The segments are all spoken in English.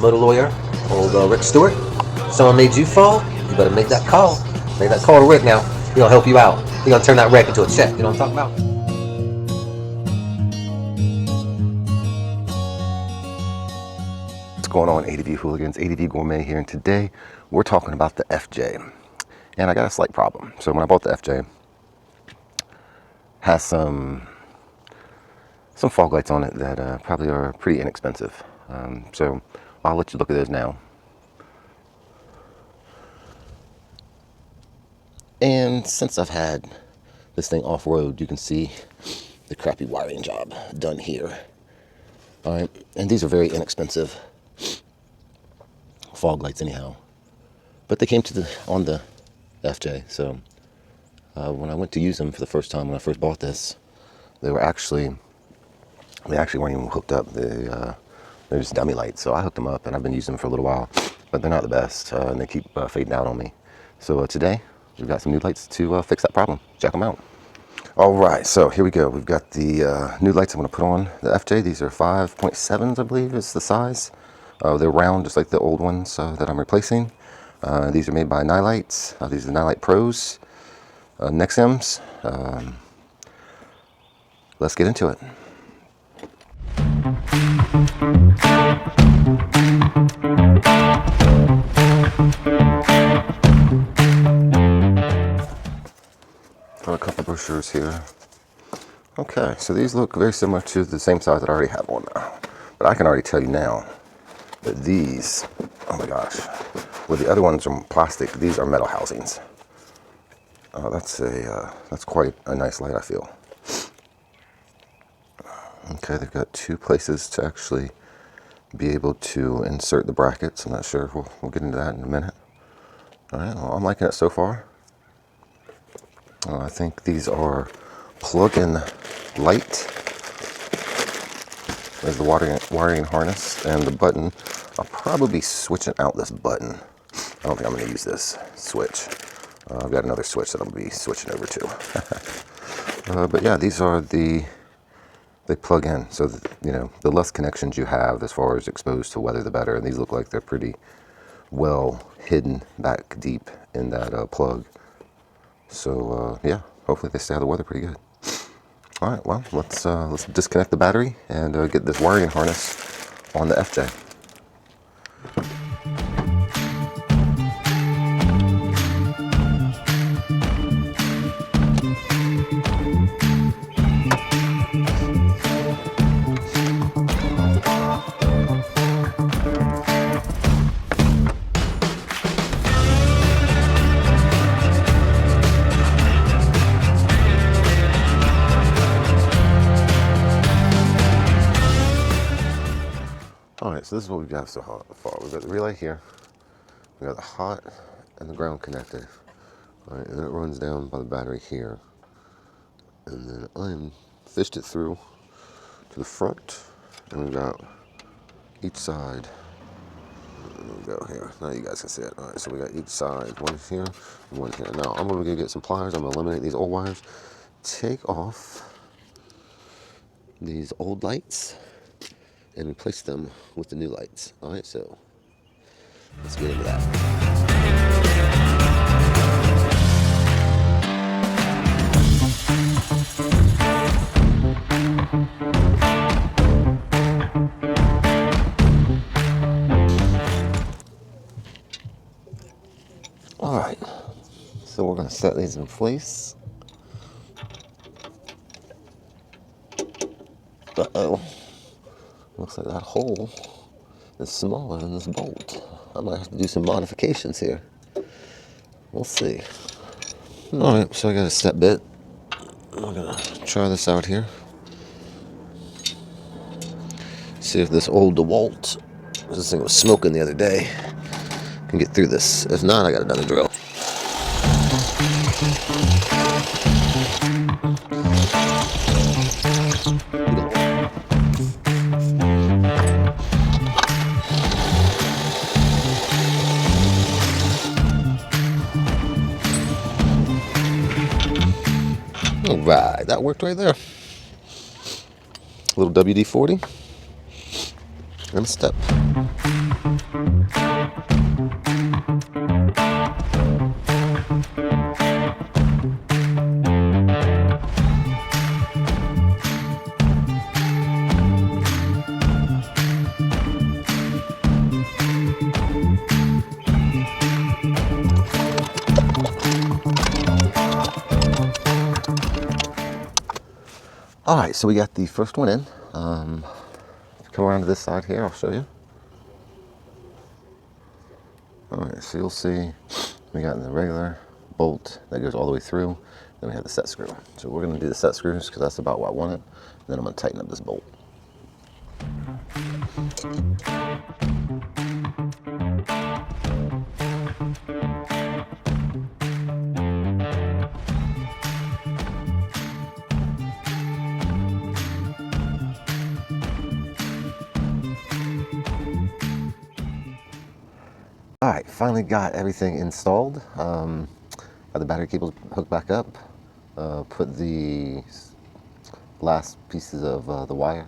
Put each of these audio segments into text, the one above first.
Moto Lawyer, old Rick Stewart. Someone made you fall, you better make that call. Make that call to Rick now. He's gonna help you out. He's gonna turn that wreck into a check. You know what I'm talking about? What's going on, ADV hooligans? ADV Gourmet here, and today we're talking about the FJ. And I got a slight problem. So when I bought the FJ, has some fog lights on it that probably are pretty inexpensive. So I'll let you look at those now. And since I've had this thing off-road, you can see the crappy wiring job done here. All right, and these are very inexpensive fog lights anyhow. But they came on the FJ, so when I went to use them for the first time, when I first bought this, they actually weren't even hooked up. They're just dummy lights. So I hooked them up, and I've been using them for a little while, but they're not the best, and they keep fading out on me. So today we've got some new lights to fix that problem. Check them out. All right, so here we go. We've got the new lights I'm going to put on the FJ. These are 5.7s, I believe is the size. They're round, just like the old ones that I'm replacing. These are made by NiLights. These are the NiLight Pros, Nexims. Let's get into it. Got a couple brochures here. Okay, so these look very similar to the same size that I already have on now. But I can already tell you now that these, oh my gosh, well, the other ones are plastic, these are metal housings. That's quite a nice light, I feel. Okay, they've got two places to actually be able to insert the brackets. I'm not sure, we'll get into that in a minute. All right, well, I'm liking it so far. I think these are plug-in light. There's the wiring harness and the button. I'll probably be switching out this button. I don't think I'm going to use this switch. I've got another switch that I'm going to be switching over to. But yeah, these are they plug in. So, the less connections you have as far as exposed to weather, the better. And these look like they're pretty well hidden back deep in that plug. So yeah, hopefully they stay out of the weather pretty good. All right, well, let's disconnect the battery and get this wiring harness on the FJ. Alright, so this is what we've got so far. We've got the relay here, we got the hot and the ground connected. Alright, and then it runs down by the battery here. And then I fished it through to the front, and we've got each side. There we go here. Now you guys can see it. Alright, so we got each side, one here and one here. Now I'm going to get some pliers. I'm going to eliminate these old wires, take off these old lights, and replace them with the new lights. All right, so let's get into that. All right, so we're gonna set these in place. Uh-oh. Looks like that hole is smaller than this bolt. I might have to do some modifications here. We'll see. Alright, so I got a step bit. I'm gonna try this out here. See if this old DeWalt, this thing was smoking the other day, can get through this. If not, I got another drill. Alright, that worked right there. A little WD-40 and a step. All right, so we got the first one in. Come around to this side here, I'll show you. All right, so you'll see we got the regular bolt that goes all the way through. Then we have the set screw. So we're gonna do the set screws because that's about what I wanted. Then I'm gonna tighten up this bolt. All right, finally got everything installed. Got the battery cables hooked back up. Put the last pieces of the wire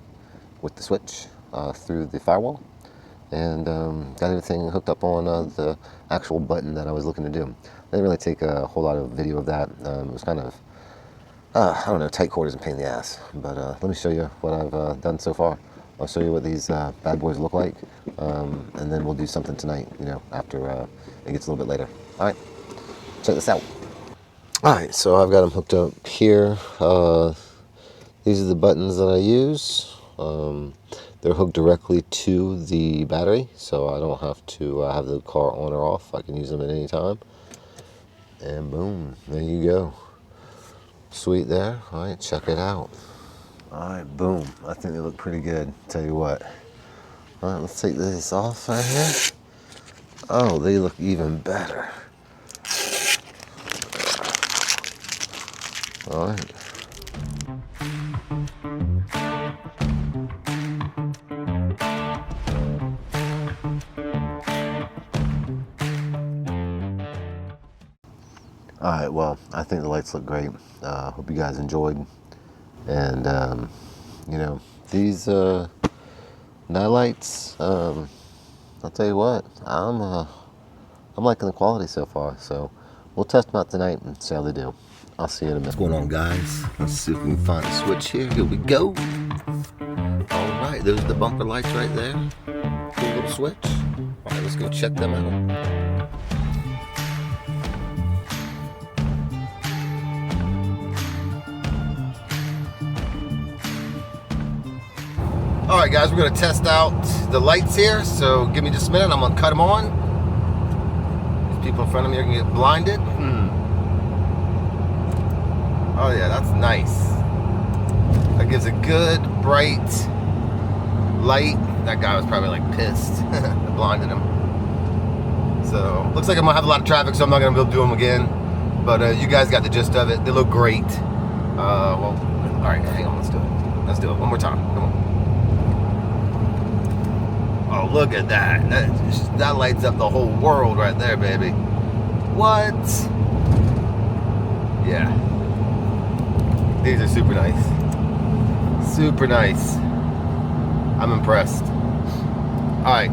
with the switch through the firewall, and got everything hooked up on the actual button that I was looking to do. I didn't really take a whole lot of video of that. It was kind of, I don't know, tight quarters and pain in the ass. But let me show you what I've done so far. I'll show you what these bad boys look like, and then we'll do something tonight, you know, after it gets a little bit later. All right, check this out. All right, so I've got them hooked up here. These are the buttons that I use. They're hooked directly to the battery, so I don't have to have the car on or off. I can use them at any time. And boom, there you go. Sweet there. All right, check it out. All right, boom. I think they look pretty good. Tell you what. All right, let's take this off right here. Oh, they look even better. All right. All right, well, I think the lights look great. Hope you guys enjoyed. And, you know, these NiLights, I'll tell you what, I'm liking the quality so far. So we'll test them out tonight and see how they do. I'll see you in a minute. What's going on, guys? Let's see if we can find a switch here. Here we go. All right, those are the bumper lights right there. Cool little switch. All right, let's go check them out. All right, guys, we're gonna test out the lights here. So give me just a minute. I'm gonna cut them on. These people in front of me are gonna get blinded. Oh yeah, that's nice. That gives a good bright light. That guy was probably like pissed. I blinded him. So looks like I'm gonna have a lot of traffic, so I'm not gonna be able to do them again. But you guys got the gist of it. They look great. Well, all right, hang on, let's do it. Let's do it one more time. Come on. Oh, look at that. That lights up the whole world right there, baby. What? Yeah. These are super nice. Super nice. I'm impressed. All right.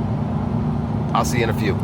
I'll see you in a few.